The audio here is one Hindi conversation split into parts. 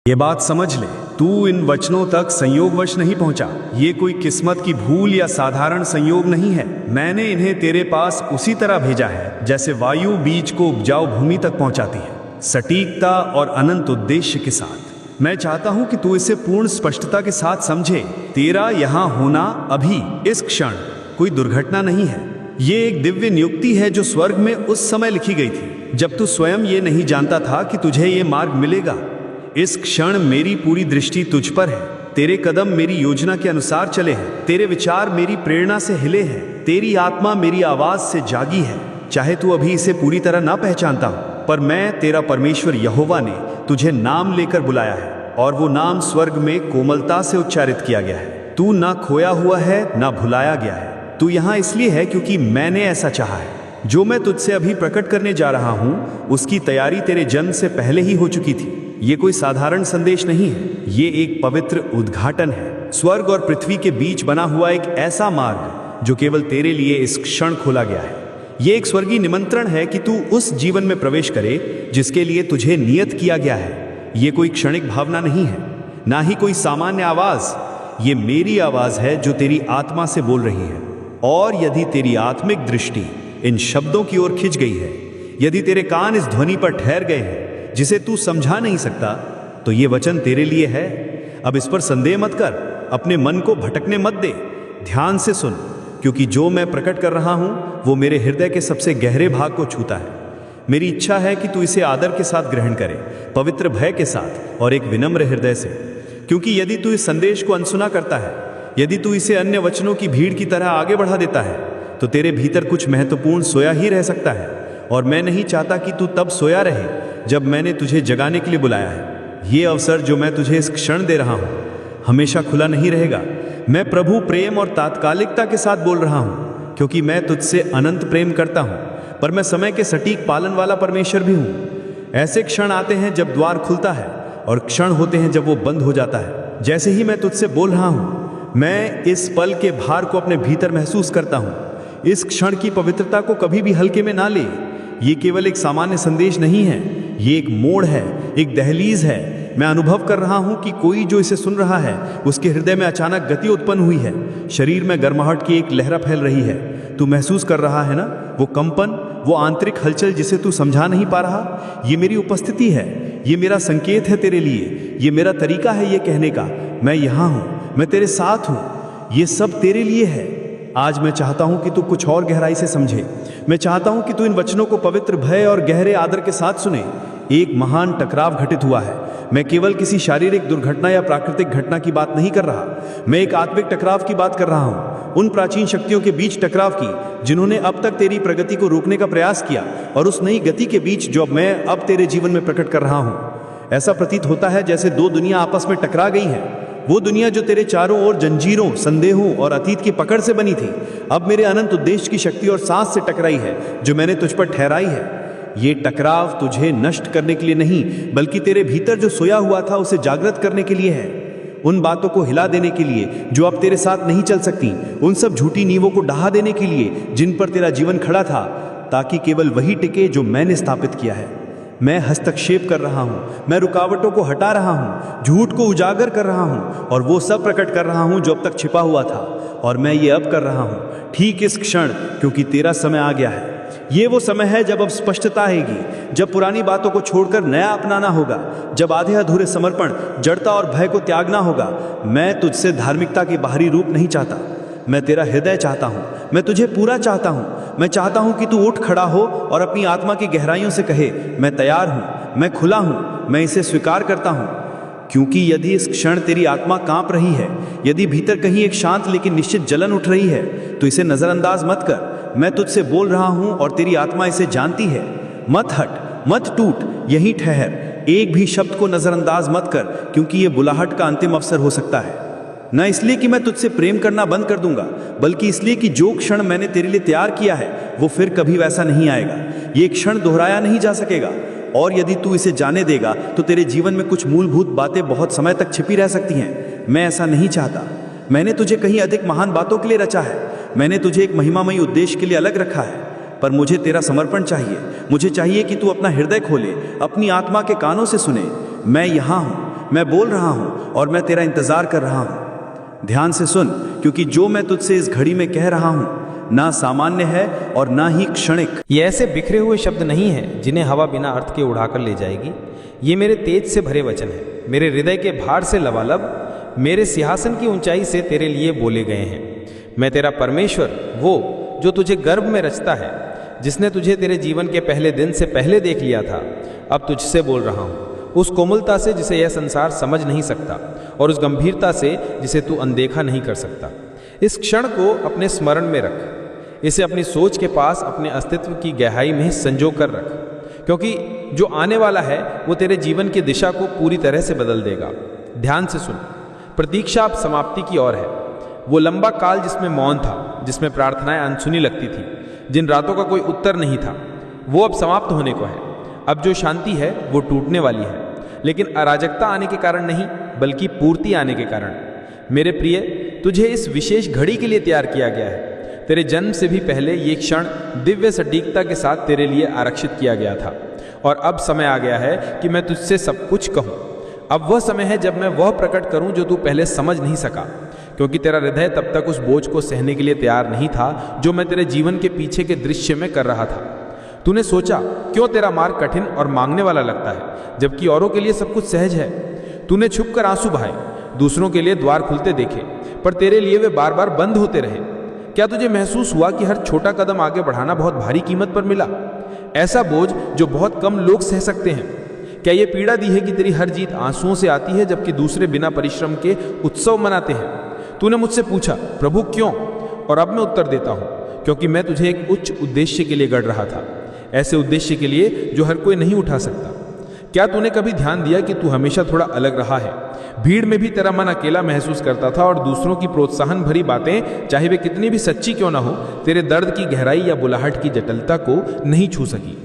ये बात समझ ले, तू इन वचनों तक संयोगवश नहीं पहुंचा। ये कोई किस्मत की भूल या साधारण संयोग नहीं है। मैंने इन्हें तेरे पास उसी तरह भेजा है जैसे वायु बीज को उपजाऊ भूमि तक पहुंचाती है, सटीकता और अनंत उद्देश्य के साथ। मैं चाहता हूं कि तू इसे पूर्ण स्पष्टता के साथ समझे। तेरा यहां होना अभी इस क्षण कोई दुर्घटना नहीं है। ये एक दिव्य नियुक्ति है जो स्वर्ग में उस समय लिखी गई थी जब तू स्वयं ये नहीं जानता था कि तुझे ये मार्ग मिलेगा। इस क्षण मेरी पूरी दृष्टि तुझ पर है। तेरे कदम मेरी योजना के अनुसार चले हैं, तेरे विचार मेरी प्रेरणा से हिले हैं, तेरी आत्मा मेरी आवाज से जागी है। चाहे तू अभी इसे पूरी तरह ना पहचानता हो, पर मैं तेरा परमेश्वर यहोवा ने तुझे नाम लेकर बुलाया है, और वो नाम स्वर्ग में कोमलता से उच्चारित किया गया है। तू ना खोया हुआ है ना भुलाया गया है। तू यहाँ इसलिए है क्योंकि मैंने ऐसा चाहा है। जो मैं तुझसे अभी प्रकट करने जा रहा हूँ उसकी तैयारी तेरे जन्म से पहले ही हो चुकी थी। ये कोई साधारण संदेश नहीं है, ये एक पवित्र उद्घाटन है। स्वर्ग और पृथ्वी के बीच बना हुआ एक ऐसा मार्ग जो केवल तेरे लिए इस क्षण खोला गया है। ये एक स्वर्गीय निमंत्रण है कि तू उस जीवन में प्रवेश करे जिसके लिए तुझे नियत किया गया है। ये कोई क्षणिक भावना नहीं है, ना ही कोई सामान्य आवाज। ये मेरी आवाज है जो तेरी आत्मा से बोल रही है। और यदि तेरी आत्मिक दृष्टि इन शब्दों की ओर खिंच गई है, यदि तेरे कान इस ध्वनि पर ठहर गए हैं जिसे तू समझा नहीं सकता, तो ये वचन तेरे लिए है। अब इस पर संदेह मत कर, अपने मन को भटकने मत दे, ध्यान से सुन, क्योंकि जो मैं प्रकट कर रहा हूं वो मेरे हृदय के सबसे गहरे भाग को छूता है। मेरी इच्छा है कि तू इसे आदर के साथ ग्रहण करे, पवित्र भय के साथ और एक विनम्र हृदय से। क्योंकि यदि तू इस संदेश को अनसुना करता है, यदि तू इसे अन्य वचनों की भीड़ की तरह आगे बढ़ा देता है, तो तेरे भीतर कुछ महत्वपूर्ण सोया ही रह सकता है। और मैं नहीं चाहता कि तू तब सोया रहे जब मैंने तुझे जगाने के लिए बुलाया है। ये अवसर जो मैं तुझे इस क्षण दे रहा हूं हमेशा खुला नहीं रहेगा। मैं प्रभु प्रेम और तात्कालिकता के साथ बोल रहा हूं, क्योंकि मैं तुझसे अनंत प्रेम करता हूं, पर मैं समय के सटीक पालन वाला परमेश्वर भी हूं। ऐसे क्षण आते हैं जब द्वार खुलता है, और क्षण होते हैं जब वो बंद हो जाता है। जैसे ही मैं तुझसे बोल रहा हूं, मैं इस पल के भार को अपने भीतर महसूस करता हूं। इस क्षण की पवित्रता को कभी भी हल्के में ना ले। ये केवल एक सामान्य संदेश नहीं है, ये एक मोड़ है, एक दहलीज है। मैं अनुभव कर रहा हूं कि कोई जो इसे सुन रहा है उसके हृदय में अचानक गति उत्पन्न हुई है। शरीर में गर्माहट की एक लहरा फैल रही है। तू महसूस कर रहा है ना, वो कंपन, वो आंतरिक हलचल जिसे तू समझा नहीं पा रहा। ये मेरी उपस्थिति है, ये मेरा संकेत है तेरे लिए, ये मेरा तरीका है ये कहने का, मैं यहाँ हूँ, मैं तेरे साथ हूँ। ये सब तेरे लिए है। आज मैं चाहता हूं कि तू कुछ और गहराई से समझे। मैं चाहता हूं कि तू इन वचनों को पवित्र भय और गहरे आदर के साथ सुने। एक महान टकराव घटित हुआ है। मैं केवल किसी शारीरिक दुर्घटना या प्राकृतिक घटना की बात नहीं कर रहा, मैं एक आत्मिक टकराव की बात कर रहा हूं। उन प्राचीन शक्तियों के बीच टकराव की जिन्होंने अब तक तेरी प्रगति को रोकने का प्रयास किया, और उस नई गति के बीच जो मैं अब तेरे जीवन में प्रकट कर रहा हूं। ऐसा प्रतीत होता है जैसे दो दुनिया आपस में टकरा गई हैं। वो दुनिया जो तेरे चारों ओर जंजीरों, संदेहों और अतीत की पकड़ से बनी थी, अब मेरे अनंत उद्देश्य की शक्ति और सांस से टकराई है जो मैंने तुझ पर ठहराई है। ये टकराव तुझे नष्ट करने के लिए नहीं, बल्कि तेरे भीतर जो सोया हुआ था उसे जागृत करने के लिए है। उन बातों को हिला देने के लिए जो अब तेरे साथ नहीं चल सकती, उन सब झूठी नींवों को ढहा देने के लिए जिन पर तेरा जीवन खड़ा था, ताकि केवल वही टिके जो मैंने स्थापित किया है। मैं हस्तक्षेप कर रहा हूं, मैं रुकावटों को हटा रहा हूं, झूठ को उजागर कर रहा हूं, और वो सब प्रकट कर रहा हूं जो अब तक छिपा हुआ था। और मैं ये अब कर रहा हूं ठीक इस क्षण, क्योंकि तेरा समय आ गया है। ये वो समय है जब अब स्पष्टता आएगी, जब पुरानी बातों को छोड़कर नया अपनाना होगा, जब आधे अधूरे समर्पण, जड़ता और भय को त्यागना होगा। मैं तुझसे धार्मिकता के बाहरी रूप नहीं चाहता, मैं तेरा हृदय चाहता हूं, मैं तुझे पूरा चाहता हूं। मैं चाहता हूं कि तू उठ खड़ा हो और अपनी आत्मा की गहराइयों से कहे, मैं तैयार हूं, मैं खुला हूं, मैं इसे स्वीकार करता हूं। क्योंकि यदि इस क्षण तेरी आत्मा कांप रही है, यदि भीतर कहीं एक शांत लेकिन निश्चित जलन उठ रही है, तो इसे नजरअंदाज मत कर। मैं तुझसे बोल रहा हूं और तेरी आत्मा इसे जानती है। मत हट, मत टूट, यहीं ठहर। एक भी शब्द को नजरअंदाज मत कर, क्योंकि यह बुलाहट का अंतिम अवसर हो सकता है। न इसलिए कि मैं तुझसे प्रेम करना बंद कर दूंगा, बल्कि इसलिए कि जो क्षण मैंने तेरे लिए तैयार किया है वो फिर कभी वैसा नहीं आएगा। ये क्षण दोहराया नहीं जा सकेगा। और यदि तू इसे जाने देगा तो तेरे जीवन में कुछ मूलभूत बातें बहुत समय तक छिपी रह सकती हैं। मैं ऐसा नहीं चाहता। मैंने तुझे कहीं अधिक महान बातों के लिए रचा है, मैंने तुझे एक महिमामयी उद्देश्य के लिए अलग रखा है। पर मुझे तेरा समर्पण चाहिए। मुझे चाहिए कि तू अपना हृदय खोले, अपनी आत्मा के कानों से सुने। मैं यहाँ हूँ, मैं बोल रहा हूँ और मैं तेरा इंतजार कर रहा हूँ। ध्यान से सुन, क्योंकि जो मैं तुझसे इस घड़ी में कह रहा हूँ ना सामान्य है और ना ही क्षणिक। ये ऐसे बिखरे हुए शब्द नहीं हैं जिन्हें हवा बिना अर्थ के उड़ाकर ले जाएगी। ये मेरे तेज से भरे वचन है, मेरे हृदय के भार से लबालब, मेरे सिंहासन की ऊंचाई से तेरे लिए बोले गए हैं। मैं तेरा परमेश्वर, वो जो तुझे गर्भ में रचता है, जिसने तुझे तेरे जीवन के पहले दिन से पहले देख लिया था, अब तुझसे बोल रहा हूँ। उस कोमलता से जिसे यह संसार समझ नहीं सकता और उस गंभीरता से जिसे तू अनदेखा नहीं कर सकता। इस क्षण को अपने स्मरण में रख, इसे अपनी सोच के पास अपने अस्तित्व की गहराई में संजो कर रख, क्योंकि जो आने वाला है वो तेरे जीवन की दिशा को पूरी तरह से बदल देगा। ध्यान से सुन, प्रतीक्षा अब समाप्ति की ओर है। वो लंबा काल जिसमें मौन था, जिसमें प्रार्थनाएं अनसुनी लगती थी, जिन रातों का कोई उत्तर नहीं था, वो अब समाप्त होने को है। अब जो शांति है वो टूटने वाली है, लेकिन अराजकता आने के कारण नहीं, बल्कि पूर्ति आने के कारण। मेरे प्रिय, तुझे इस विशेष घड़ी के लिए तैयार किया गया है। तेरे जन्म से भी पहले ये क्षण दिव्य सटीकता के साथ तेरे लिए आरक्षित किया गया था, और अब समय आ गया है कि मैं तुझसे सब कुछ कहूँ। अब वह समय है जब मैं वह प्रकट करूँ जो तू पहले समझ नहीं सका, क्योंकि तेरा हृदय तब तक उस बोझ को सहने के लिए तैयार नहीं था जो मैं तेरे जीवन के पीछे के दृश्य में कर रहा था। तूने सोचा, क्यों तेरा मार्ग कठिन और मांगने वाला लगता है, जबकि औरों के लिए सब कुछ सहज है। तूने छुपकर आंसू बहाए, दूसरों के लिए द्वार खुलते देखे, पर तेरे लिए वे बार बार बंद होते रहे। क्या तुझे महसूस हुआ कि हर छोटा कदम आगे बढ़ाना बहुत भारी कीमत पर मिला? ऐसा बोझ जो बहुत कम लोग सह सकते हैं। क्या ये पीड़ा दी है कि तेरी हर जीत आंसुओं से आती है, जबकि दूसरे बिना परिश्रम के उत्सव मनाते हैं? तूने मुझसे पूछा, प्रभु क्यों? और अब मैं उत्तर देता हूँ, क्योंकि मैं तुझे एक उच्च उद्देश्य के लिए गढ़ रहा था, ऐसे उद्देश्य के लिए जो हर कोई नहीं उठा सकता। क्या तूने कभी ध्यान दिया कि तू हमेशा थोड़ा अलग रहा है? भीड़ में भी तेरा मन अकेला महसूस करता था, और दूसरों की प्रोत्साहन भरी बातें, चाहे वे कितनी भी सच्ची क्यों ना हो, तेरे दर्द की गहराई या बुलाहट की जटिलता को नहीं छू सकी।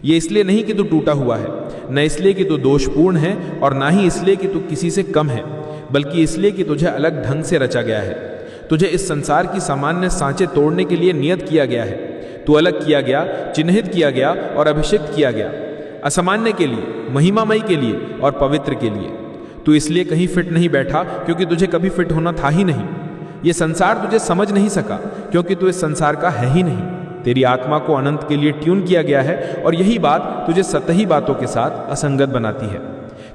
ये इसलिए नहीं कि तू टूटा हुआ है, न इसलिए कि तू दोषपूर्ण है, और ना ही इसलिए कि तू किसी से कम है, बल्कि इसलिए कि तुझे अलग ढंग से रचा गया है। तुझे इस संसार की सामान्य सांचे तोड़ने के लिए नियत किया गया है। तू अलग किया गया, चिन्हित किया गया और अभिषिक्त किया गया, असामान्य के लिए, महिमामय के लिए और पवित्र के लिए। तू इसलिए कहीं फिट नहीं बैठा क्योंकि तुझे कभी फिट होना था ही नहीं। ये संसार तुझे समझ नहीं सका क्योंकि तू इस संसार का है ही नहीं। तेरी आत्मा को अनंत के लिए ट्यून किया गया है, और यही बात तुझे सतही बातों के साथ असंगत बनाती है।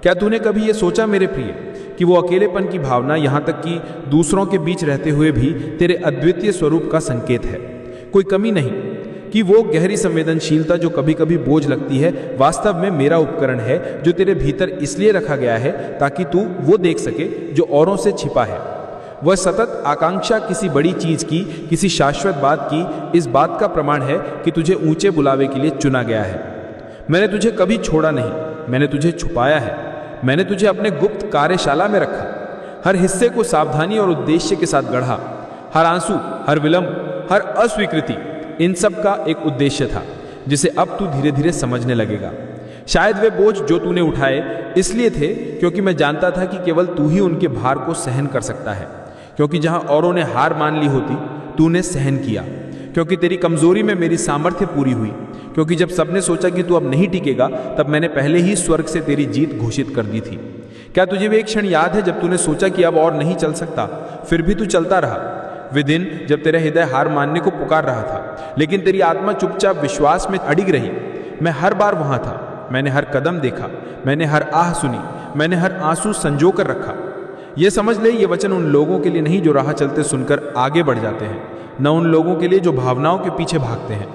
क्या तूने कभी ये सोचा मेरे प्रिय कि वो अकेलेपन की भावना, यहाँ तक कि दूसरों के बीच रहते हुए भी, तेरे अद्वितीय स्वरूप का संकेत है? कोई कमी नहीं कि वो गहरी संवेदनशीलता जो कभी कभी बोझ लगती है, वास्तव में मेरा उपकरण है जो तेरे भीतर इसलिए रखा गया है ताकि तू वो देख सके जो औरों से छिपा है। वह सतत आकांक्षा किसी बड़ी चीज की, किसी शाश्वत बात की, इस बात का प्रमाण है कि तुझे ऊंचे बुलावे के लिए चुना गया है। मैंने तुझे कभी छोड़ा नहीं, मैंने तुझे छुपाया है। मैंने तुझे अपने गुप्त कार्यशाला में रखा, हर हिस्से को सावधानी और उद्देश्य के साथ गढ़ा। हर आंसू, हर विलंब, हर अस्वीकृति, इन सब का एक उद्देश्य था जिसे अब तू धीरे धीरे समझने लगेगा। शायद वे बोझ जो तूने उठाए इसलिए थे क्योंकि मैं जानता था कि केवल तू ही उनके भार को सहन कर सकता है, क्योंकि जहां औरों ने हार मान ली होती, तूने सहन किया। क्योंकि तेरी कमजोरी में मेरी सामर्थ्य पूरी हुई, क्योंकि जब सबने सोचा कि तू अब नहीं टिकेगा, तब मैंने पहले ही स्वर्ग से तेरी जीत घोषित कर दी थी। क्या तुझे वे एक क्षण याद है जब तूने सोचा कि अब और नहीं चल सकता, फिर भी तू चलता रहा? वे दिन जब तेरा हृदय हार मानने को पुकार रहा था, लेकिन तेरी आत्मा चुपचाप विश्वास में अडिग रही। मैं हर बार वहां था, मैंने हर कदम देखा, मैंने हर आह सुनी, मैंने हर आंसू संजो कर रखा। ये समझ ले, ये वचन उन लोगों के लिए नहीं जो राह चलते सुनकर आगे बढ़ जाते हैं, न उन लोगों के लिए जो भावनाओं के पीछे भागते हैं।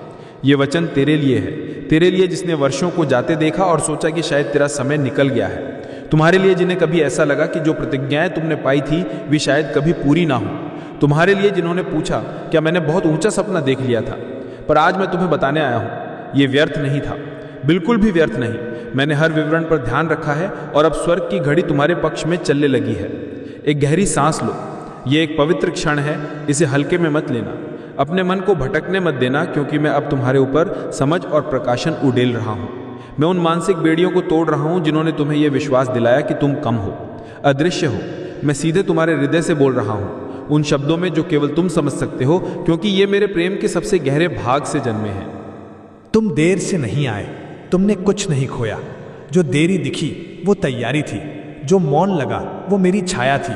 ये वचन तेरे लिए है, तेरे लिए जिसने वर्षों को जाते देखा और सोचा कि शायद तेरा समय निकल गया है। तुम्हारे लिए जिन्हें कभी ऐसा लगा कि जो प्रतिज्ञाएं तुमने पाई थी वे शायद कभी पूरी ना हो। तुम्हारे लिए जिन्होंने पूछा, क्या मैंने बहुत ऊंचा सपना देख लिया था? पर आज मैं तुम्हें बताने आया हूं, ये व्यर्थ नहीं था, बिल्कुल भी व्यर्थ नहीं। मैंने हर विवरण पर ध्यान रखा है, और अब स्वर्ग की घड़ी तुम्हारे पक्ष में चलने लगी है। एक गहरी सांस लो, ये एक पवित्र क्षण है, इसे हल्के में मत लेना। अपने मन को भटकने मत देना, क्योंकि मैं अब तुम्हारे ऊपर समझ और प्रकाशन उड़ेल रहा हूँ। मैं उन मानसिक बेड़ियों को तोड़ रहा हूँ जिन्होंने तुम्हें यह विश्वास दिलाया कि तुम कम हो, अदृश्य हो। मैं सीधे तुम्हारे हृदय से बोल रहा हूँ, उन शब्दों में जो केवल तुम समझ सकते हो, क्योंकि ये मेरे प्रेम के सबसे गहरे भाग से जन्मे हैं। तुम देर से नहीं आए, तुमने कुछ नहीं खोया। जो देरी दिखी वो तैयारी थी, जो मौन लगा वो मेरी छाया थी,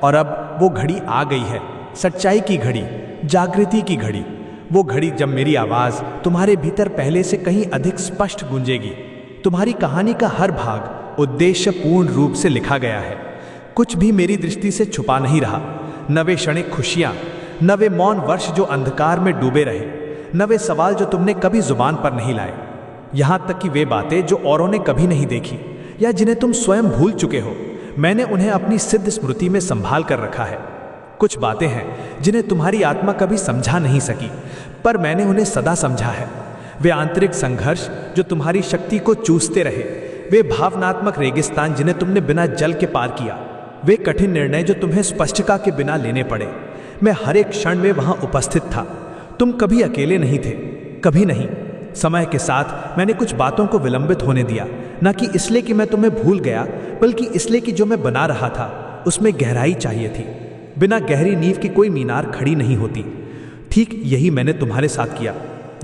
और अब वो घड़ी आ गई है, सच्चाई की घड़ी, जागृति की घड़ी। वो घड़ी जब मेरी आवाज़ तुम्हारे भीतर पहले से कहीं अधिक स्पष्ट गूंजेगी। तुम्हारी कहानी का हर भाग उद्देश्यपूर्ण रूप से लिखा गया है। कुछ भी मेरी दृष्टि से छुपा नहीं रहा। नवे क्षणिक खुशियाँ, नवे मौन वर्ष जो अंधकार में डूबे रहे, नवे सवाल जो तुमने कभी जुबान पर नहीं लाए, यहाँ तक कि वे बातें जो औरों ने कभी नहीं देखी या जिन्हें तुम स्वयं भूल चुके हो, मैंने उन्हें अपनी सिद्ध स्मृति में संभाल कर रखा है। कुछ बातें हैं जिन्हें तुम्हारी आत्मा कभी समझा नहीं सकी, पर मैंने उन्हें सदा समझा है। वे आंतरिक संघर्ष जो तुम्हारी शक्ति को चूसते रहे, वे भावनात्मक रेगिस्तान जिन्हें तुमने बिना जल के पार किया, वे कठिन निर्णय जो तुम्हें स्पष्टता के बिना लेने पड़े। मैं हर एक क्षण में वहां उपस्थित था। तुम कभी अकेले नहीं थे, कभी नहीं। समय के साथ मैंने कुछ बातों को विलंबित होने दिया, न कि इसलिए कि मैं तुम्हें भूल गया, बल्कि इसलिए कि जो मैं बना रहा था उसमें गहराई चाहिए थी। बिना गहरी नींव की कोई मीनार खड़ी नहीं होती। ठीक यही मैंने तुम्हारे साथ किया।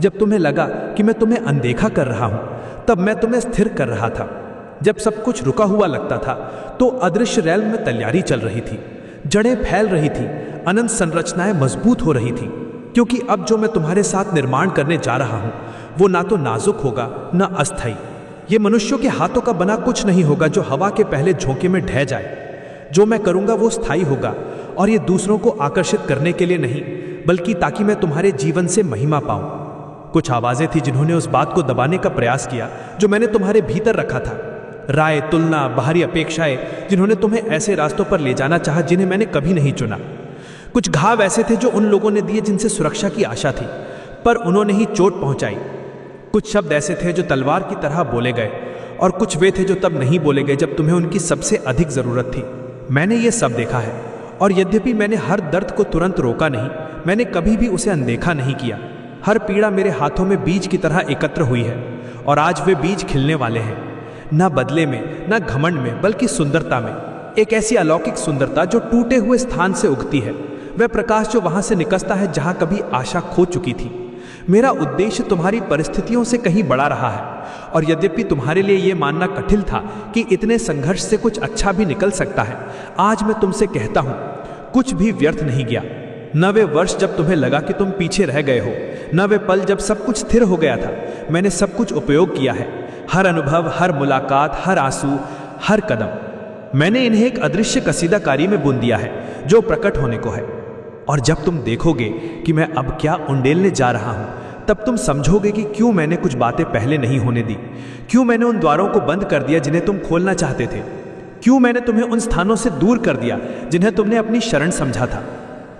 जब तुम्हें लगा कि मैं तुम्हें अनदेखा कर रहा हूं, तब मैं तुम्हें स्थिर कर रहा था। जब सब कुछ रुका हुआ लगता था, तो अदृश्य रैल में तैयारी चल रही थी, जड़ें फैल रही थी, अनंत संरचनाएं मजबूत हो रही थी। क्योंकि अब जो मैं तुम्हारे साथ निर्माण करने जा रहा हूं, वो ना तो नाजुक होगा, ना अस्थायी। ये मनुष्यों के हाथों का बना कुछ नहीं होगा जो हवा के पहले झोंके में ढह जाए। जो मैं करूंगा वो स्थायी होगा, और ये दूसरों को आकर्षित करने के लिए नहीं, बल्कि ताकि मैं तुम्हारे जीवन से महिमा पाऊं। कुछ आवाजें थी जिन्होंने उस बात को दबाने का प्रयास किया जो मैंने तुम्हारे भीतर रखा था। राय, तुलना, बाहरी अपेक्षाएं जिन्होंने तुम्हें ऐसे रास्तों पर ले जाना चाहा जिन्हें मैंने कभी नहीं चुना। कुछ घाव ऐसे थे जो उन लोगों ने दिए जिनसे सुरक्षा की आशा थी, पर उन्होंने ही चोट पहुंचाई। कुछ शब्द ऐसे थे जो तलवार की तरह बोले गए, और कुछ वे थे जो तब नहीं बोले गए जब तुम्हें उनकी सबसे अधिक जरूरत थी। मैंने ये सब देखा है, और यद्यपि मैंने हर दर्द को तुरंत रोका नहीं, मैंने कभी भी उसे अनदेखा नहीं किया। हर पीड़ा मेरे हाथों में बीज की तरह एकत्र हुई है, और आज वे बीज खिलने वाले हैं। न बदले में, न घमंड में, बल्कि सुंदरता में। एक ऐसी अलौकिक सुंदरता जो टूटे हुए स्थान से उगती है, वह प्रकाश जो वहां से निकलता है जहां कभी आशा खो चुकी थी। मेरा उद्देश्य तुम्हारी परिस्थितियों से कहीं बड़ा रहा है, और यद्यपि तुम्हारे लिए यह मानना कठिन था कि इतने संघर्ष से कुछ अच्छा भी निकल सकता है, आज मैं तुमसे कहता हूं, कुछ भी व्यर्थ नहीं गया। न वे वर्ष जब तुम्हें लगा कि तुम पीछे रह गए हो, न वे पल जब सब कुछ स्थिर हो गया था। मैंने सब कुछ उपयोग किया है, हर अनुभव, हर मुलाकात, हर आंसू, हर कदम। मैंने इन्हें एक अदृश्य कसीदाकारी में बुन दिया है जो प्रकट होने को है। और जब तुम देखोगे कि मैं अब क्या उंडेलने जा रहा हूं, तब तुम समझोगे कि क्यों मैंने कुछ बातें पहले नहीं होने दी, क्यों मैंने उन द्वारों को बंद कर दिया जिन्हें तुम खोलना चाहते थे, क्यों मैंने तुम्हें उन स्थानों से दूर कर दिया जिन्हें तुमने अपनी शरण समझा था।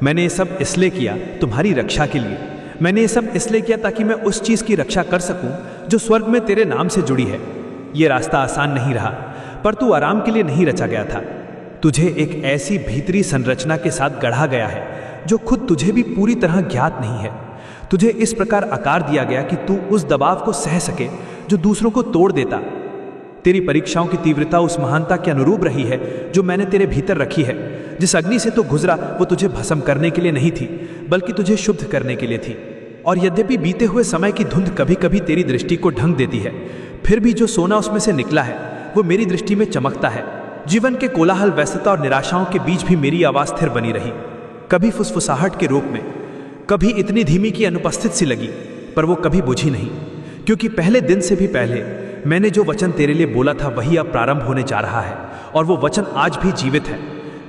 मैंने ये सब इसलिए किया तुम्हारी रक्षा के लिए। मैंने ये सब इसलिए किया ताकि मैं उस चीज की रक्षा कर सकूं जो स्वर्ग में तेरे नाम से जुड़ी है। ये रास्ता आसान नहीं रहा, पर तू आराम के लिए नहीं रचा गया था। तुझे एक ऐसी भीतरी संरचना के साथ गढ़ा गया है जो खुद तुझे भी पूरी तरह ज्ञात नहीं है। तुझे इस प्रकार आकार दिया गया कि तू उस दबाव को सह सके जो दूसरों को तोड़ देता। तेरी परीक्षाओं की तीव्रता उस महानता के अनुरूप रही है जो मैंने तेरे भीतर रखी है। जिस अग्नि से तू गुजरा वो तुझे भस्म करने के लिए नहीं थी, बल्कि तुझे शुद्ध करने के लिए थी। और यद्यपि बीते हुए समय की धुंध कभी कभी तेरी दृष्टि को ढंक देती है, फिर भी जो सोना उसमें से निकला है वो मेरी दृष्टि में चमकता है। जीवन के कोलाहल, व्यस्तता और निराशाओं के बीच भी मेरी आवाज स्थिर बनी रही। कभी फुसफुसाहट के रूप में, कभी इतनी धीमी कि अनुपस्थित सी लगी, पर वो कभी बुझी नहीं। क्योंकि पहले दिन से भी पहले मैंने जो वचन तेरे लिए बोला था वही अब प्रारंभ होने जा रहा है, और वो वचन आज भी जीवित है।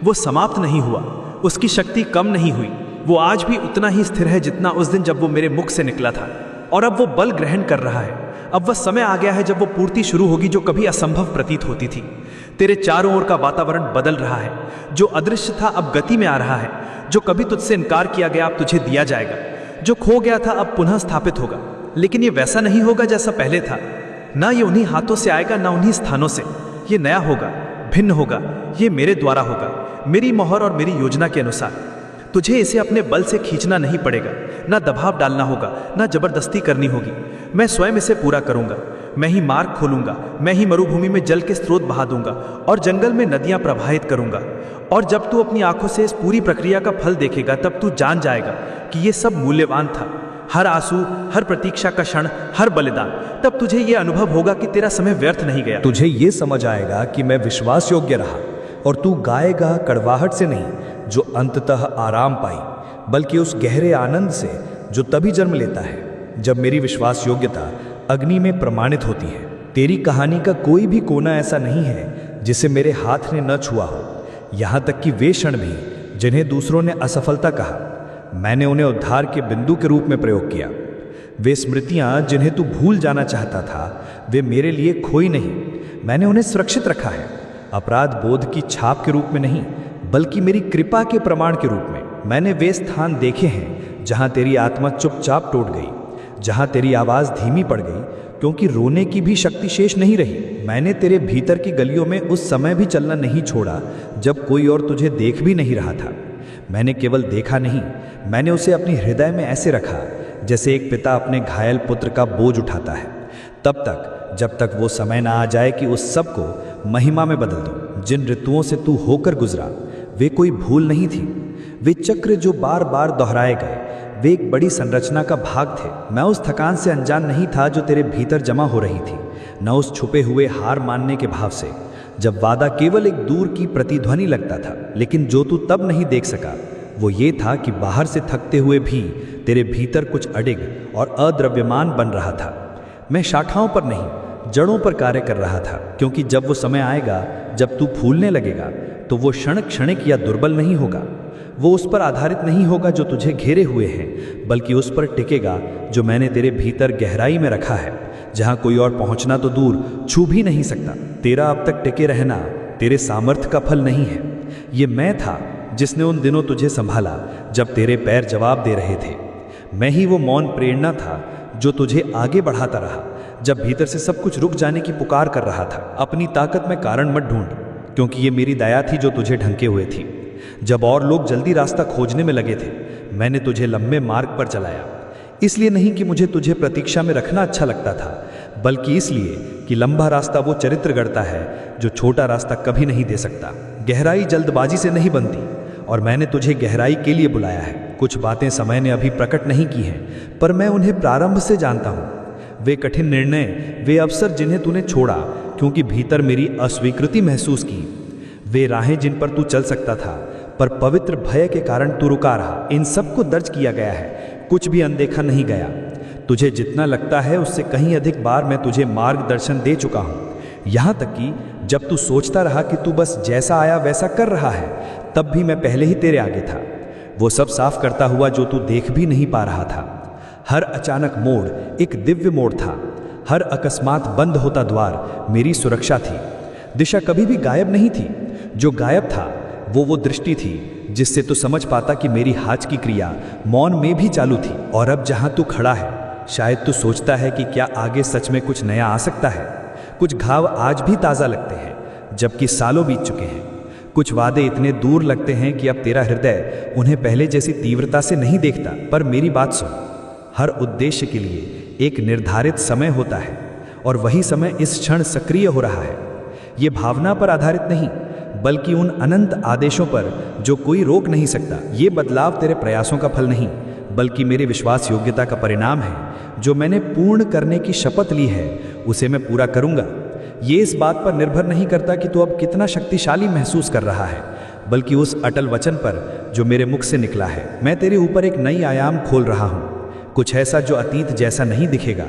वो समाप्त नहीं हुआ, उसकी शक्ति कम नहीं हुई। वो आज भी उतना ही स्थिर है जितना उस दिन जब वो मेरे मुख से निकला था, और अब वो बल ग्रहण कर रहा है। अब वह समय आ गया है जब वो पूर्ति शुरू होगी जो कभी असंभव प्रतीत होती थी। तेरे चारों ओर का वातावरण बदल रहा है। जो अदृश्य था अब गति में आ रहा है। जो कभी तुझसे इनकार किया गया अब तुझे दिया जाएगा। जो खो गया था अब पुनः स्थापित होगा। लेकिन ये वैसा नहीं होगा जैसा पहले था। ना ये उन्हीं हाथों से आएगा, ना उन्हीं स्थानों से। ये नया होगा, भिन्न होगा। ये मेरे द्वारा होगा, मेरी मोहर और मेरी योजना के अनुसार। तुझे इसे अपने बल से खींचना नहीं पड़ेगा, ना दबाव डालना होगा, ना जबरदस्ती करनी होगी। मैं स्वयं इसे पूरा करूंगा। मैं ही मार्ग खोलूंगा। मैं ही मरुभूमि में जल के स्रोत बहा दूंगा और जंगल में नदियां प्रवाहित करूंगा। और जब तू अपनी आंखों से इस पूरी प्रक्रिया का फल देखेगा, तब तू जान जाएगा कि यह सब मूल्यवान था। हर आंसू, हर प्रतीक्षा का क्षण, हर बलिदान, तब तुझे यह अनुभव होगा कि तेरा समय व्यर्थ नहीं गया। तुझे ये समझ आएगा कि मैं विश्वास योग्य रहा और तू गाएगा कड़वाहट से नहीं जो अंततः आराम पाई, बल्कि उस गहरे आनंद से जो तभी जन्म लेता है जब मेरी विश्वास योग्यता अग्नि में प्रमाणित होती है। तेरी कहानी का कोई भी कोना ऐसा नहीं है जिसे मेरे हाथ ने न छुआ हो, यहाँ तक कि वे क्षण भी जिन्हें दूसरों ने असफलता कहा, मैंने उन्हें उद्धार के बिंदु के रूप में प्रयोग किया। वे स्मृतियां जिन्हें तू भूल जाना चाहता था, वे मेरे लिए खोई नहीं, मैंने उन्हें सुरक्षित रखा है। अपराध बोध की छाप के रूप में नहीं, बल्कि मेरी कृपा के प्रमाण के रूप में। मैंने वे स्थान देखे हैं जहां तेरी आत्मा चुपचाप टूट गई, जहां तेरी आवाज धीमी पड़ गई, क्योंकि रोने की भी शक्ति शेष नहीं रही। मैंने तेरे भीतर की गलियों में उस समय भी चलना नहीं छोड़ा जब कोई और तुझे देख भी नहीं रहा था। मैंने केवल देखा नहीं, मैंने उसे अपने हृदय में ऐसे रखा जैसे एक पिता अपने घायल पुत्र का बोझ उठाता है, तब तक जब तक वो समय ना आ जाए कि उस सब को महिमा में बदल दो। जिन ऋतुओं से तू होकर गुजरा वे कोई भूल नहीं थी, वे चक्र जो बार बार दोहराए गए, वे एक बड़ी संरचना का भाग थे। मैं उस थकान से अनजान नहीं था जो तेरे भीतर जमा हो रही थी, न उस छुपे हुए हार मानने के भाव से जब वादा केवल एक दूर की प्रतिध्वनि लगता था। लेकिन जो तू तब नहीं देख सका वो ये था कि बाहर से थकते हुए भी तेरे भीतर कुछ अडिग और अद्रव्यमान बन रहा था। मैं शाखाओं पर नहीं, जड़ों पर कार्य कर रहा था, क्योंकि जब वो समय आएगा जब तू फूलने लगेगा तो वो क्षण क्षणिक या दुर्बल नहीं होगा। वो उस पर आधारित नहीं होगा जो तुझे घेरे हुए हैं, बल्कि उस पर टिकेगा जो मैंने तेरे भीतर गहराई में रखा है, जहां कोई और पहुंचना तो दूर छू भी नहीं सकता। तेरा अब तक टिके रहना तेरे सामर्थ्य का फल नहीं है, ये मैं था जिसने उन दिनों तुझे संभाला जब तेरे पैर जवाब दे रहे थे। मैं ही वो मौन प्रेरणा था जो तुझे आगे बढ़ाता रहा जब भीतर से सब कुछ रुक जाने की पुकार कर रहा था। अपनी ताकत में कारण मत ढूंढ, क्योंकि ये मेरी दया थी जो तुझे ढंके हुए थी। जब और लोग जल्दी रास्ता खोजने में लगे थे, मैंने तुझे लंबे मार्ग पर चलाया, इसलिए नहीं कि मुझे तुझे प्रतीक्षा में रखना अच्छा लगता था, बल्कि इसलिए कि लंबा रास्ता वो चरित्र गढ़ता है जो छोटा रास्ता कभी नहीं दे सकता। गहराई जल्दबाजी से नहीं बनती और मैंने तुझे गहराई के लिए बुलाया है। कुछ बातें समय ने अभी प्रकट नहीं की हैं, पर मैं उन्हें प्रारंभ से जानता हूँ। वे कठिन निर्णय, वे अवसर जिन्हें तूने छोड़ा क्योंकि भीतर मेरी अस्वीकृति महसूस की, वे राहें जिन पर तू चल सकता था पर पवित्र भय के कारण तू रुका रहा, इन सबको दर्ज किया गया है, कुछ भी अनदेखा नहीं गया। तुझे जितना लगता है उससे कहीं अधिक बार मैं तुझे मार्गदर्शन दे चुका हूँ, यहाँ तक कि जब तू सोचता रहा कि तू बस जैसा आया वैसा कर रहा है, तब भी मैं पहले ही तेरे आगे था, वो सब साफ करता हुआ जो तू देख भी नहीं पा रहा था। हर अचानक मोड़ एक दिव्य मोड़ था, हर अकस्मात बंद होता द्वार मेरी सुरक्षा थी। दिशा कभी भी गायब नहीं थी, जो गायब था वो दृष्टि थी जिससे तू समझ पाता कि मेरी हाथ की क्रिया मौन में भी चालू थी। और अब जहां तू खड़ा है, शायद तू सोचता है कि क्या आगे सच में कुछ नया आ सकता है। कुछ घाव आज भी ताज़ा लगते हैं जबकि सालों बीत चुके हैं। कुछ वादे इतने दूर लगते हैं कि अब तेरा हृदय उन्हें पहले जैसी तीव्रता से नहीं देखता। पर मेरी बात सुन, हर उद्देश्य के लिए एक निर्धारित समय होता है और वही समय इस क्षण सक्रिय हो रहा है। ये भावना पर आधारित नहीं, बल्कि उन अनंत आदेशों पर जो कोई रोक नहीं सकता। ये बदलाव तेरे प्रयासों का फल नहीं, बल्कि मेरे विश्वास योग्यता का परिणाम है। जो मैंने पूर्ण करने की शपथ ली है उसे मैं पूरा करूंगा। ये इस बात पर निर्भर नहीं करता कि तू अब कितना शक्तिशाली महसूस कर रहा है, बल्कि उस अटल वचन पर जो मेरे मुख से निकला है। मैं तेरे ऊपर एक नई आयाम खोल रहा हूँ, कुछ ऐसा जो अतीत जैसा नहीं दिखेगा,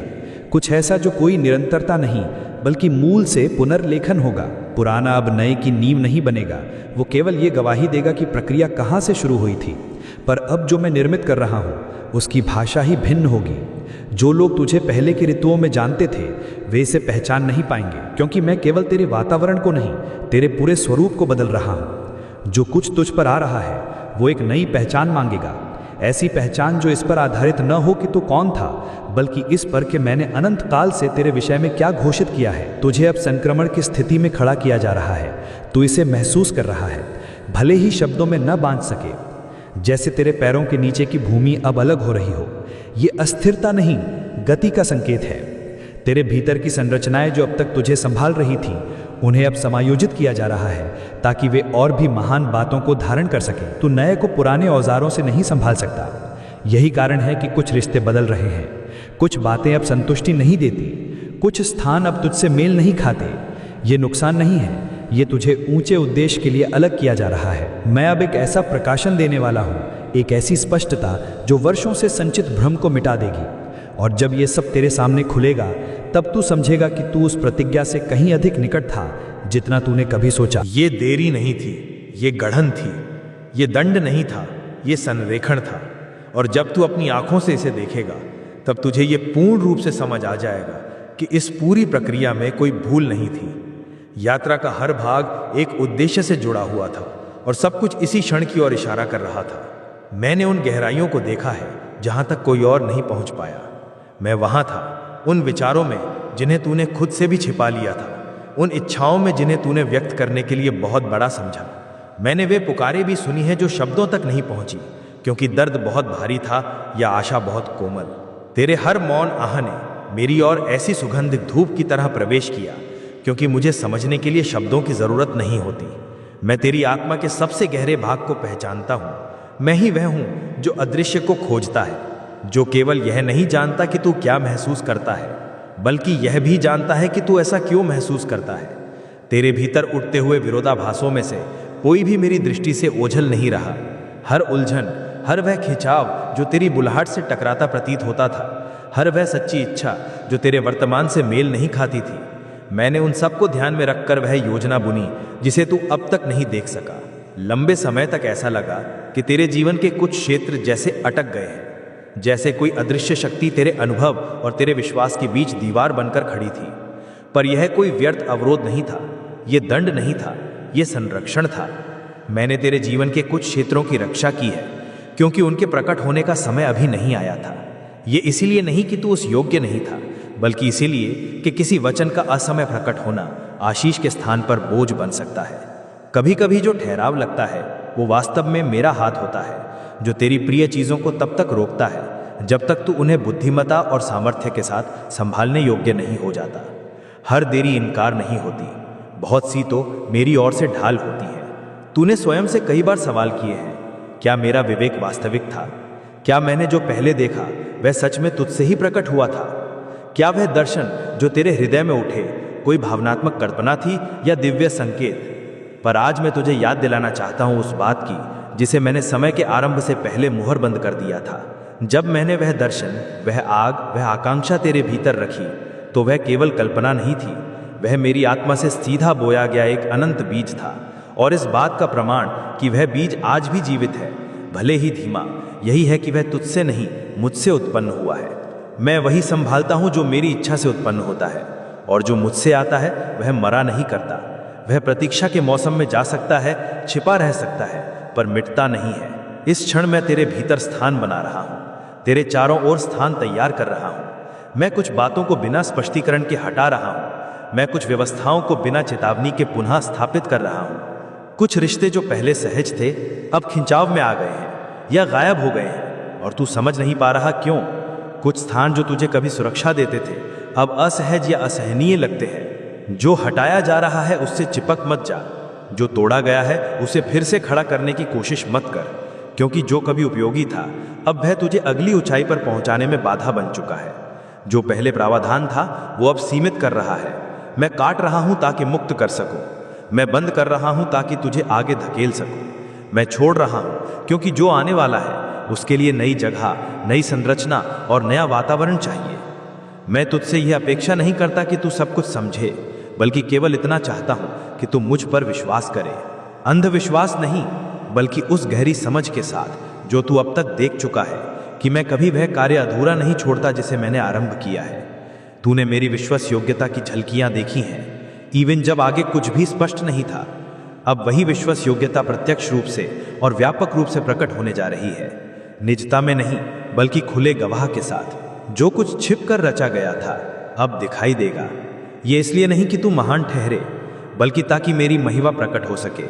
कुछ ऐसा जो कोई निरंतरता नहीं बल्कि मूल से पुनर्लेखन होगा। पुराना अब नए की नींव नहीं बनेगा, वो केवल ये गवाही देगा कि प्रक्रिया कहाँ से शुरू हुई थी। पर अब जो मैं निर्मित कर रहा हूँ उसकी भाषा ही भिन्न होगी। जो लोग तुझे पहले के ऋतुओं में जानते थे वे इसे पहचान नहीं पाएंगे, क्योंकि मैं केवल तेरे वातावरण को नहीं, तेरे पूरे स्वरूप को बदल रहा हूँ। जो कुछ तुझ पर आ रहा है वो एक नई पहचान मांगेगा, ऐसी पहचान जो इस पर आधारित न हो कि तू कौन था, बल्कि इस पर कि मैंने अनंत काल से तेरे विषय में क्या घोषित किया है। तुझे अब संक्रमण की स्थिति में खड़ा किया जा रहा है, तू इसे महसूस कर रहा है, भले ही शब्दों में न बांध सके। जैसे तेरे पैरों के नीचे की भूमि अब अलग हो रही हो। ये अस्थिरता नहीं, गति का संकेत है। तेरे भीतर की संरचनाएं जो अब तक तुझे संभाल रही थी, उन्हें अब समायोजित किया जा रहा है ताकि वे और भी महान बातों को धारण कर सकें। तू नए को पुराने औजारों से नहीं संभाल सकता। यही कारण है कि कुछ रिश्ते बदल रहे हैं, कुछ बातें अब संतुष्टि नहीं देती, कुछ स्थान अब तुझसे मेल नहीं खाते। ये नुकसान नहीं है, ये तुझे ऊंचे उद्देश्य के लिए अलग किया जा रहा है। मैं अब एक ऐसा प्रकाशन देने वाला हूँ, एक ऐसी स्पष्टता जो वर्षों से संचित भ्रम को मिटा देगी। और जब ये सब तेरे सामने खुलेगा तब तू समझेगा कि तू उस प्रतिज्ञा से कहीं अधिक निकट था जितना तूने कभी सोचा। ये देरी नहीं थी, ये गढ़न थी, ये दंड नहीं था, ये संरेखण था। और जब तू अपनी आंखों से इसे देखेगा तब तुझे ये पूर्ण रूप से समझ आ जाएगा कि इस पूरी प्रक्रिया में कोई भूल नहीं थी। यात्रा का हर भाग एक उद्देश्य से जुड़ा हुआ था और सब कुछ इसी क्षण की ओर इशारा कर रहा था। मैंने उन गहराइयों को देखा है जहां तक कोई और नहीं पहुंच पाया। मैं वहां था, उन विचारों में जिन्हें तूने खुद से भी छिपा लिया था, उन इच्छाओं में जिन्हें तूने व्यक्त करने के लिए बहुत बड़ा समझा। मैंने वे पुकारें भी सुनी हैं जो शब्दों तक नहीं पहुंची, क्योंकि दर्द बहुत भारी था या आशा बहुत कोमल। तेरे हर मौन आह ने मेरी ओर ऐसी सुगंधित धूप की तरह प्रवेश किया, क्योंकि मुझे समझने के लिए शब्दों की जरूरत नहीं होती। मैं तेरी आत्मा के सबसे गहरे भाग को पहचानता हूँ। मैं ही वह हूँ जो अदृश्य को खोजता है, जो केवल यह नहीं जानता कि तू क्या महसूस करता है, बल्कि यह भी जानता है कि तू ऐसा क्यों महसूस करता है। तेरे भीतर उठते हुए विरोधाभासों में से कोई भी मेरी दृष्टि से ओझल नहीं रहा। हर उलझन, हर वह खिंचाव जो तेरी बुलाहट से टकराता प्रतीत होता था, हर वह सच्ची इच्छा जो तेरे वर्तमान से मेल नहीं खाती थी, मैंने उन सबको ध्यान में रखकर वह योजना बुनी जिसे तू अब तक नहीं देख सका। लंबे समय तक ऐसा लगा कि तेरे जीवन के कुछ क्षेत्र जैसे अटक गए हैं, जैसे कोई अदृश्य शक्ति तेरे अनुभव और तेरे विश्वास के बीच दीवार बनकर खड़ी थी। पर यह कोई व्यर्थ अवरोध नहीं था, यह दंड नहीं था, यह संरक्षण था। मैंने तेरे जीवन के कुछ क्षेत्रों की रक्षा की है, क्योंकि उनके प्रकट होने का समय अभी नहीं आया था। ये इसीलिए नहीं कि तू उस योग्य नहीं था, बल्कि इसीलिए कि किसी वचन का असमय प्रकट होना आशीष के स्थान पर बोझ बन सकता है। कभी कभी जो ठहराव लगता है वो वास्तव में मेरा हाथ होता है, जो तेरी प्रिय चीज़ों को तब तक रोकता है जब तक तू उन्हें बुद्धिमत्ता और सामर्थ्य के साथ संभालने योग्य नहीं हो जाता। हर देरी इनकार नहीं होती, बहुत सी तो मेरी ओर से ढाल होती है। तूने स्वयं से कई बार सवाल किए हैं, क्या मेरा विवेक वास्तविक था? क्या मैंने जो पहले देखा वह सच में तुझसे ही प्रकट हुआ था? क्या वह दर्शन जो तेरे हृदय में उठे कोई भावनात्मक कल्पना थी या दिव्य संकेत? पर आज मैं तुझे याद दिलाना चाहता हूं उस बात की जिसे मैंने समय के आरंभ से पहले मुहर बंद कर दिया था। जब मैंने वह दर्शन, वह आग, वह आकांक्षा तेरे भीतर रखी, तो वह केवल कल्पना नहीं थी, वह मेरी आत्मा से सीधा बोया गया एक अनंत बीज था। और इस बात का प्रमाण कि वह बीज आज भी जीवित है, भले ही धीमा, यही है कि वह तुझसे नहीं मुझसे उत्पन्न हुआ है। मैं वही संभालता हूं जो मेरी इच्छा से उत्पन्न होता है, और जो मुझसे आता है वह मरा नहीं करता। वह प्रतीक्षा के मौसम में जा सकता है, छिपा रह सकता है, पर मिटता नहीं है। इस क्षण मैं तेरे भीतर स्थान बना रहा हूं, तेरे चारों ओर स्थान तैयार कर रहा हूं। मैं कुछ बातों को बिना स्पष्टीकरण के हटा रहा हूं, मैं कुछ व्यवस्थाओं को बिना चेतावनी के पुनः स्थापित कर रहा हूं। कुछ रिश्ते जो पहले सहज थे अब खिंचाव में आ गए हैं या गायब हो गए हैं, और तू समझ नहीं पा रहा क्यों। कुछ स्थान जो तुझे कभी सुरक्षा देते थे अब असहज या असहनीय लगते हैं। जो हटाया जा रहा है उससे चिपक मत जा, जो तोड़ा गया है उसे फिर से खड़ा करने की कोशिश मत कर, क्योंकि जो कभी उपयोगी था अब वह तुझे अगली ऊंचाई पर पहुंचाने में बाधा बन चुका है। जो पहले प्रावधान था वो अब सीमित कर रहा है। मैं काट रहा हूं ताकि मुक्त कर सकूं, मैं बंद कर रहा हूं ताकि तुझे आगे धकेल सकूं। मैं छोड़ रहा हूं क्योंकि जो आने वाला है उसके लिए नई जगह, नई संरचना और नया वातावरण चाहिए। मैं तुझसे यह अपेक्षा नहीं करता कि तू सब कुछ समझे, बल्कि केवल इतना चाहता हूं कि तू मुझ पर विश्वास करे। अंधविश्वास नहीं, बल्कि उस गहरी समझ के साथ जो तू अब तक देख चुका है कि मैं कभी वह कार्य अधूरा नहीं छोड़ता जिसे मैंने आरंभ किया है। तूने मेरी विश्वास योग्यता की झलकियां देखी हैं, इवन जब आगे कुछ भी स्पष्ट नहीं था। अब वही विश्वास योग्यता प्रत्यक्ष रूप से और व्यापक रूप से प्रकट होने जा रही है, निजता में नहीं बल्कि खुले गवाह के साथ। जो कुछ छिप कर रचा गया था अब दिखाई देगा। ये इसलिए नहीं कि तू महान ठहरे, बल्कि ताकि मेरी महिमा प्रकट हो सके,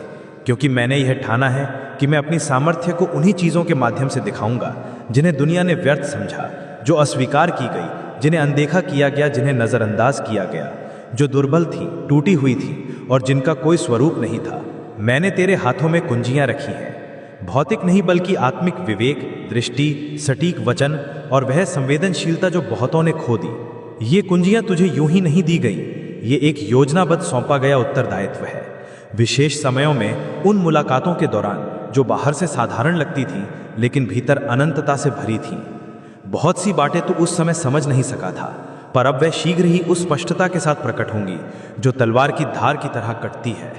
क्योंकि मैंने यह ठाना है कि मैं अपनी सामर्थ्य को उन्हीं चीज़ों के माध्यम से दिखाऊंगा जिन्हें दुनिया ने व्यर्थ समझा, जो अस्वीकार की गई, जिन्हें अनदेखा किया गया, जिन्हें नज़रअंदाज किया गया, जो दुर्बल थी, टूटी हुई थी और जिनका कोई स्वरूप नहीं था। मैंने तेरे हाथों में कुंजियां रखी हैं, भौतिक नहीं बल्कि आत्मिक विवेक, दृष्टि, सटीक वचन और वह संवेदनशीलता जो बहुतों ने खो दी। ये कुंजियां तुझे यूं ही नहीं दी गई, ये एक योजनाबद्ध सौंपा गया उत्तरदायित्व है। विशेष समयों में उन मुलाकातों के दौरान जो बाहर से साधारण लगती थीं लेकिन भीतर अनंतता से भरी थीं। बहुत सी बातें तो उस समय समझ नहीं सका था, पर अब वह शीघ्र ही उस स्पष्टता के साथ प्रकट होंगी जो तलवार की धार की तरह कटती है।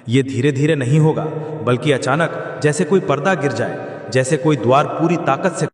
ये धीरे धीरे नहीं होगा, बल्कि अचानक, जैसे कोई पर्दा गिर जाए, जैसे कोई द्वार पूरी ताकत से